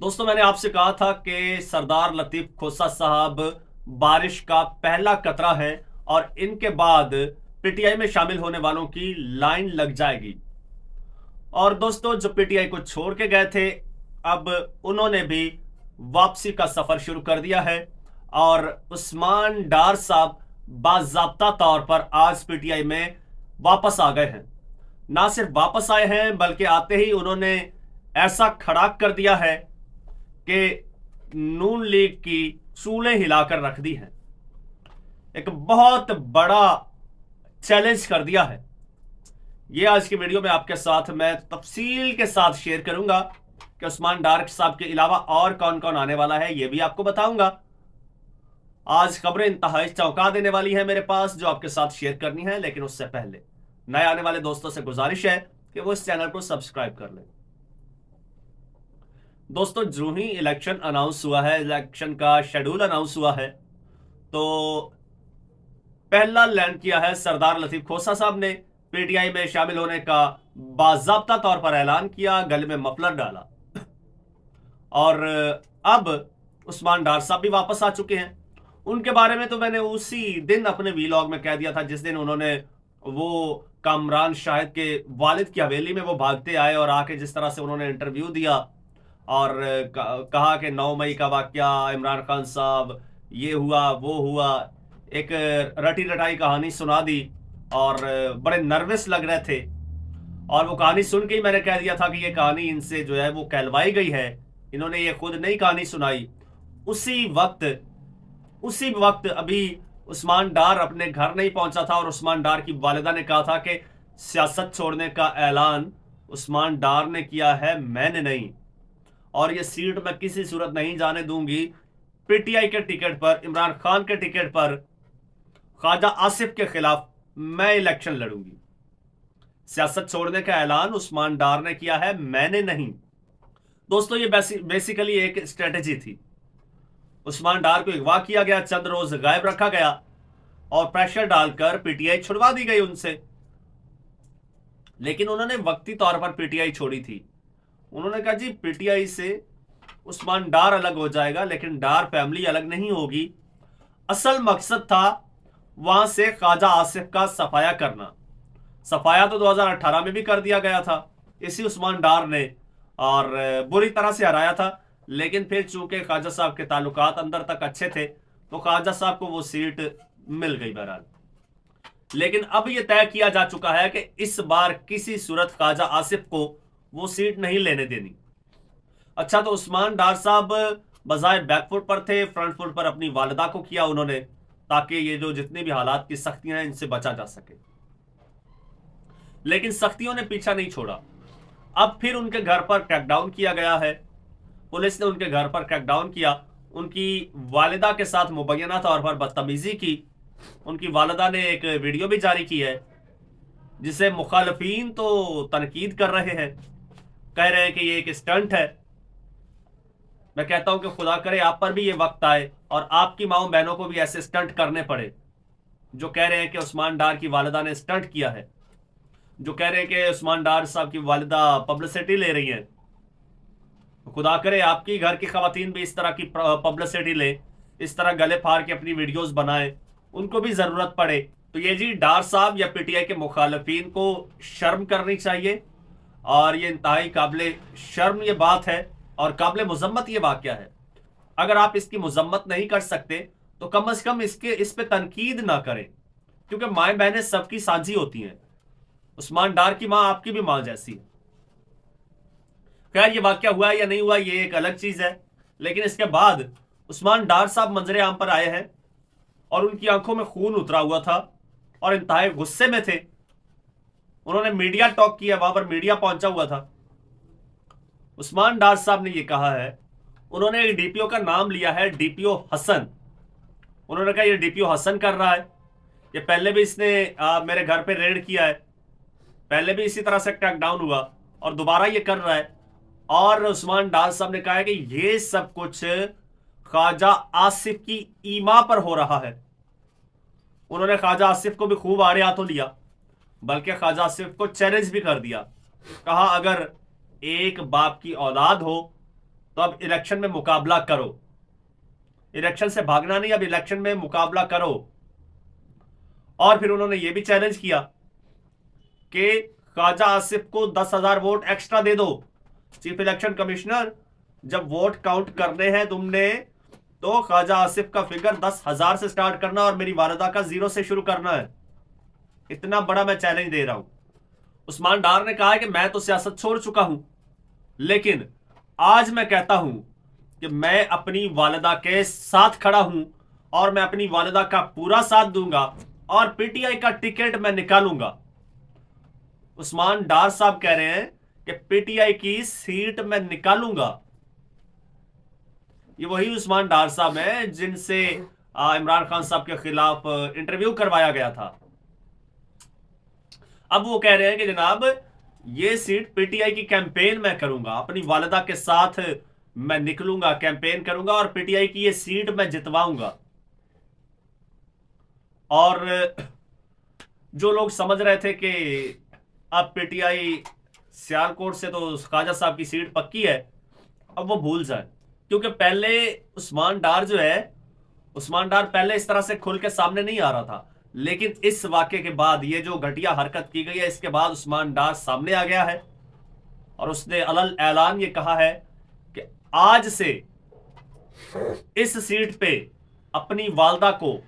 दोस्तों, मैंने आपसे कहा था कि सरदार लतीफ खोसा साहब बारिश का पहला कतरा है और इनके बाद पीटीआई में शामिल होने वालों की लाइन लग जाएगी। और दोस्तों, जो पीटीआई को छोड़ के गए थे, अब उन्होंने भी वापसी का सफर शुरू कर दिया है और उस्मान डार साहब बाज़ाब्ता तौर पर आज पीटीआई में वापस आ गए हैं। ना सिर्फ वापस आए हैं, बल्कि आते ही उन्होंने ऐसा खड़ाक कर दिया है कि नून लीग की सूलें हिलाकर रख दी हैं। एक बहुत बड़ा चैलेंज कर दिया है। ये आज की वीडियो में आपके साथ मैं तफसील के साथ शेयर करूंगा कि उस्मान डार साहब के अलावा और कौन कौन आने वाला है, ये भी आपको बताऊंगा। आज खबरें इंतहाई चौंका देने वाली है मेरे पास, जो आपके साथ शेयर करनी है। लेकिन उससे पहले नए आने वाले दोस्तों से गुजारिश है कि वो इस चैनल को सब्सक्राइब कर लें। दोस्तों, जो ही इलेक्शन अनाउंस हुआ है, इलेक्शन का शेड्यूल अनाउंस हुआ है, तो पहला लैंड किया है सरदार लतीफ खोसा साहब ने। पीटीआई में शामिल होने का बाज़ाब्ता तौर पर ऐलान किया, गले में मफलर डाला और अब उस्मान डार साहब भी वापस आ चुके हैं। उनके बारे में तो मैंने उसी दिन अपने वीलॉग में कह दिया था, जिस दिन उन्होंने वो कामरान शाहिद के वालिद की हवेली में वो भागते आए और आके जिस तरह से उन्होंने इंटरव्यू दिया और कहा कि 9 मई का वाकया, इमरान खान साहब ये हुआ वो हुआ, एक रटी रटाई कहानी सुना दी और बड़े नर्वस लग रहे थे। और वो कहानी सुन के ही मैंने कह दिया था कि ये कहानी इनसे जो है वो कहलवाई गई है, इन्होंने ये खुद नई कहानी सुनाई। उसी वक्त अभी उस्मान डार अपने घर नहीं पहुंचा था और उस्मान डार की वालिदा ने कहा था कि सियासत छोड़ने का ऐलान उस्मान डार ने किया है, मैंने नहीं, और ये सीट मैं किसी सूरत नहीं जाने दूंगी। पीटीआई के टिकट पर, इमरान खान के टिकट पर ख्वाजा आसिफ के खिलाफ मैं इलेक्शन लड़ूंगी। सियासत छोड़ने का ऐलान उस्मान डार ने किया है, मैंने नहीं। दोस्तों, ये बेसिकली एक स्ट्रेटेजी थी। उस्मान डार को अगवा किया गया, चंद रोज गायब रखा गया और प्रेशर डालकर पीटीआई छुड़वा दी गई उनसे। लेकिन उन्होंने वक्ती तौर पर पीटीआई छोड़ी थी। उन्होंने कहा, जी पीटीआई से उस्मान डार अलग हो जाएगा, लेकिन डार फैमिली अलग नहीं होगी। असल मकसद था वहां से ख्वाजा आसिफ का सफाया करना। सफाया तो 2018 में भी कर दिया गया था इसी उस्मान डार ने और बुरी तरह से हराया था। लेकिन फिर चूंकि ख्वाजा साहब के ताल्लुकात अंदर तक अच्छे थे, तो ख्वाजा साहब को वो सीट मिल गई बहरहाल। लेकिन अब यह तय किया जा चुका है कि इस बार किसी सूरत ख्वाजा आसिफ को वो सीट नहीं लेने देनी। अच्छा, तो उस्मान डार साहब बजाय बैकफुट पर थे, फ्रंट फुट पर अपनी वालिदा को किया उन्होंने, ताकि ये जो जितनी भी हालात की सख्तियां हैं इनसे बचा जा सके। लेकिन सख्तियों ने पीछा नहीं छोड़ा। अब फिर उनके घर पर क्रैकडाउन किया गया है। पुलिस ने उनके घर पर क्रैकडाउन किया, उनकी वालिदा के साथ मुबैना तौर पर बदतमीजी की। उनकी वालिदा ने एक वीडियो भी जारी की है, जिसे मुखालफीन तो तनकीद कर रहे हैं, कह रहे हैं कि ये एक स्टंट है। मैं कहता हूं कि खुदा करे आप पर भी ये वक्त आए और आपकी माओ बहनों को भी ऐसे स्टंट करने पड़े, जो कह रहे हैं कि उस्मान डार की वालिदा ने स्टंट किया है, जो कह रहे हैं कि उस्मान डार साहब की वालिदा पब्लिसिटी ले रही है। तो खुदा करे आपकी घर की खवातीन भी इस तरह की पब्लिसिटी ले, इस तरह गले फाड़ के अपनी वीडियोस बनाए, उनको भी जरूरत पड़े। तो ये जी डार साहब या पीटीआई के मुखालफीन को शर्म करनी चाहिए और ये इंतहाई काबिल शर्म ये बात है और काबिल मुजम्मत ये वाकया है। अगर आप इसकी मुजम्मत नहीं कर सकते तो कम से कम इस पे तनकीद ना करें, क्योंकि माएँ बहनें सबकी साझी होती हैं। उस्मान डार की मां आपकी भी मां जैसी है। खैर, ये वाकया हुआ या नहीं हुआ ये एक अलग चीज है, लेकिन इसके बाद उस्मान डार साहब मंजरे आम पर आए हैं और उनकी आंखों में खून उतरा हुआ था और इंतहाई गुस्से में थे। उन्होंने मीडिया टॉक किया, वहां पर मीडिया पहुंचा हुआ था। उस्मान डार साहब ने यह कहा है, उन्होंने एक डीपीओ का नाम लिया है, डीपीओ हसन। उन्होंने कहा, यह डीपीओ हसन कर रहा है, ये पहले भी इसने मेरे घर पे रेड किया है, पहले भी इसी तरह से क्रैकडाउन हुआ और दोबारा ये कर रहा है। और उस्मान डार साहब ने कहा है कि ये सब कुछ ख्वाजा आसिफ की ईमा पर हो रहा है। उन्होंने ख्वाजा आसिफ को भी खूब आड़े हाथों लिया, बल्कि ख्वाजा आसिफ को चैलेंज भी कर दिया। कहा, अगर एक बाप की औलाद हो तो अब इलेक्शन में मुकाबला करो, इलेक्शन से भागना नहीं, अब इलेक्शन में मुकाबला करो। और फिर उन्होंने ये भी चैलेंज किया कि ख्वाजा आसिफ को 10,000 वोट एक्स्ट्रा दे दो। चीफ इलेक्शन कमिश्नर, जब वोट काउंट करने हैं तुमने तो ख्वाजा आसिफ का फिगर 10,000 से स्टार्ट करना और मेरी वालिदा का 0 से शुरू करना है। इतना बड़ा मैं चैलेंज दे रहा हूं। उस्मान डार ने कहा है कि मैं तो सियासत छोड़ चुका हूं, लेकिन आज मैं कहता हूं कि मैं अपनी वालिदा के साथ खड़ा हूं और मैं अपनी वालिदा का पूरा साथ दूंगा और पीटीआई का टिकट मैं निकालूंगा। उस्मान डार साहब कह रहे हैं कि पीटीआई की सीट मैं निकालूंगा। ये वही उस्मान डार साहब हैं जिनसे इमरान खान साहब के खिलाफ इंटरव्यू करवाया गया था। अब वो कह रहे हैं कि जनाब ये सीट पीटीआई की कैंपेन मैं करूंगा, अपनी वालिदा के साथ मैं निकलूंगा, कैंपेन करूंगा और पीटीआई की ये सीट मैं जितवाऊंगा। और जो लोग समझ रहे थे कि अब पीटीआई सियालकोट से तो ख्वाजा साहब की सीट पक्की है, अब वो भूल जाए। क्योंकि पहले उस्मान डार जो है, उस्मान डार पहले इस तरह से खुल के सामने नहीं आ रहा था, लेकिन इस वाक्य के बाद, ये जो घटिया हरकत की गई है, इसके बाद उस्मान डार सामने आ गया है और उसने अलल ऐलान ये कहा है कि आज से इस सीट पे अपनी वालदा को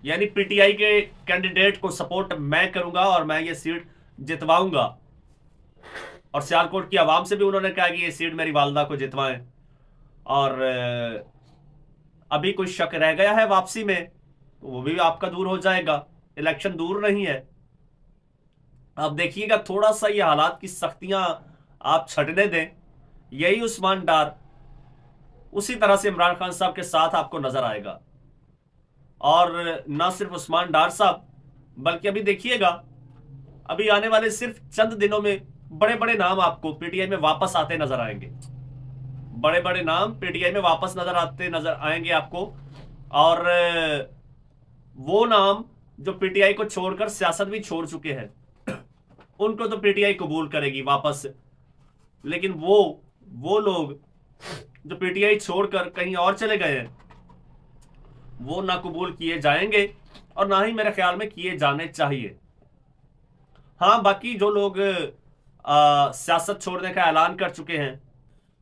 यानी पीटीआई के कैंडिडेट को सपोर्ट मैं करूंगा और मैं ये सीट जितवाऊंगा। और सियालकोट की आवाम से भी उन्होंने कहा कि ये सीट मेरी वालदा को जितवाएं। और अभी कोई शक रह गया है वापसी में तो वो भी आपका दूर हो जाएगा, इलेक्शन दूर नहीं है। आप देखिएगा थोड़ा सा ये हालात की सख्तियां आप छटने दें, यही उस्मान डार उसी तरह से इमरान खान साहब के साथ आपको नजर आएगा। और ना सिर्फ उस्मान डार साहब, बल्कि अभी देखिएगा अभी आने वाले सिर्फ चंद दिनों में बड़े बड़े नाम आपको पीटीआई में वापस आते नजर आएंगे, बड़े बड़े नाम पीटीआई में वापस नजर आएंगे आपको। और वो नाम जो पीटीआई को छोड़कर सियासत भी छोड़ चुके हैं, उनको तो पीटीआई कबूल करेगी वापस, लेकिन वो लोग जो पीटीआई छोड़कर कहीं और चले गए हैं वो ना कबूल किए जाएंगे और ना ही मेरे ख्याल में किए जाने चाहिए। हाँ, बाकी जो लोग सियासत छोड़ने का ऐलान कर चुके हैं,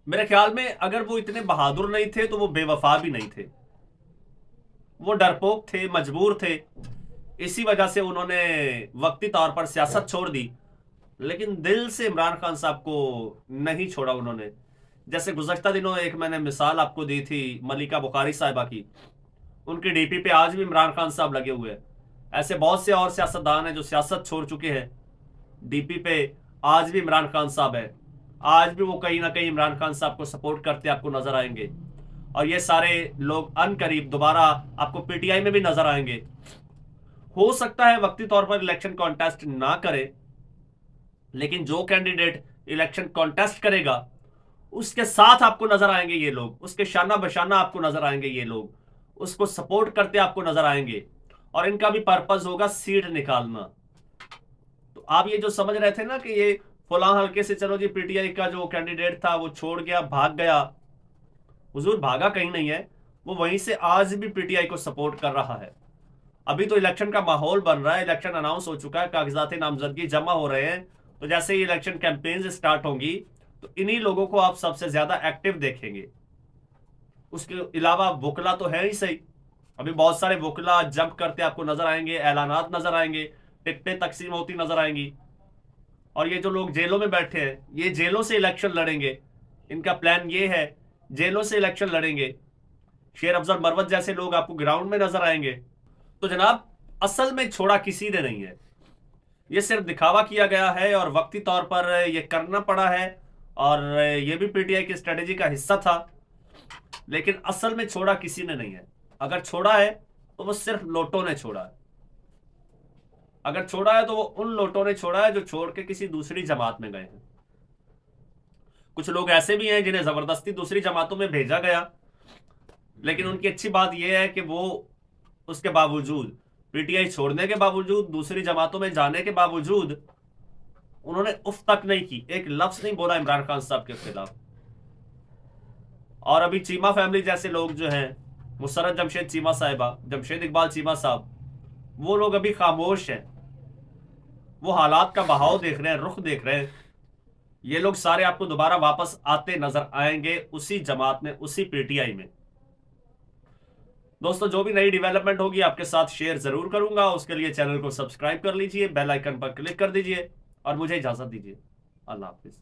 मेरे ख्याल में अगर वो इतने बहादुर नहीं थे तो वो बेवफा भी नहीं थे, वो डरपोक थे, मजबूर थे, इसी वजह से उन्होंने वक्ती तौर पर सियासत छोड़ दी, लेकिन दिल से इमरान खान साहब को नहीं छोड़ा उन्होंने। जैसे गुज़श्ता दिनों एक मैंने मिसाल आपको दी थी मलिका बुखारी साहिबा की, उनकी डीपी पे आज भी इमरान खान साहब लगे हुए हैं। ऐसे बहुत से और सियासतदान हैं जो सियासत छोड़ चुके हैं, डीपी पे आज भी इमरान खान साहब है, आज भी वो कहीं ना कहीं इमरान खान साहब को सपोर्ट करते आपको नजर आएंगे। और ये सारे लोग अनकरीब दोबारा आपको पीटीआई में भी नजर आएंगे। हो सकता है वक्ती तौर पर इलेक्शन कॉन्टेस्ट ना करे, लेकिन जो कैंडिडेट इलेक्शन कॉन्टेस्ट करेगा उसके साथ आपको नजर आएंगे ये लोग, उसके शाना बशाना आपको नजर आएंगे ये लोग, उसको सपोर्ट करते आपको नजर आएंगे और इनका भी पर्पस होगा सीट निकालना। तो आप ये जो समझ रहे थे ना कि ये फलां हल्के से चलो जी पीटीआई का जो कैंडिडेट था वो छोड़ गया, भाग गया, हुजूर भागा कहीं नहीं है, वो वहीं से आज भी पीटीआई को सपोर्ट कर रहा है। अभी तो इलेक्शन का माहौल बन रहा है, इलेक्शन अनाउंस हो चुका है, कागजात नामजदगी जमा हो रहे हैं, तो जैसे ही इलेक्शन कैंपेन स्टार्ट होंगी तो इन्हीं लोगों को आप सबसे ज्यादा एक्टिव देखेंगे। उसके अलावा वकला तो है ही सही, अभी बहुत सारे वकला जंप करते आपको नजर आएंगे, ऐलानात नजर आएंगे, टिकटें तकसीम होती नजर आएंगी। और ये जो लोग जेलों में बैठे हैं, ये जेलों से इलेक्शन लड़ेंगे, इनका प्लान ये है जेलों से इलेक्शन लड़ेंगे। शेर अफजल मरवत जैसे लोग आपको ग्राउंड में नजर आएंगे। तो जनाब असल में छोड़ा किसी ने नहीं है, ये सिर्फ दिखावा किया गया है और वक्ती तौर पर यह करना पड़ा है और यह भी पीटीआई की स्ट्रेटेजी का हिस्सा था, लेकिन असल में छोड़ा किसी ने नहीं है। अगर छोड़ा है तो वो सिर्फ लोटों ने छोड़ा है, अगर छोड़ा है तो वो उन लोटों ने छोड़ा है जो छोड़ के किसी दूसरी जमात में गए हैं। कुछ लोग ऐसे भी हैं जिन्हें जबरदस्ती दूसरी जमातों में भेजा गया, लेकिन उनकी अच्छी बात यह है कि वो उसके बावजूद, पीटीआई छोड़ने के बावजूद, दूसरी जमातों में जाने के बावजूद उन्होंने उफ तक नहीं की, एक लफ्ज नहीं बोला इमरान खान साहब के खिलाफ। और अभी चीमा फैमिली जैसे लोग जो हैं, मुसर्रत जमशेद चीमा साहिबा, जमशेद इकबाल चीमा साहब, वो लोग अभी खामोश हैं। वो हालात का बहाव देख रहे हैं, रुख देख रहे हैं। ये लोग सारे आपको दोबारा वापस आते नजर आएंगे उसी जमात में, उसी पीटीआई में। दोस्तों, जो भी नई डेवलपमेंट होगी आपके साथ शेयर जरूर करूंगा। उसके लिए चैनल को सब्सक्राइब कर लीजिए, बेल आइकन पर क्लिक कर दीजिए और मुझे इजाजत दीजिए। अल्लाह हाफिज।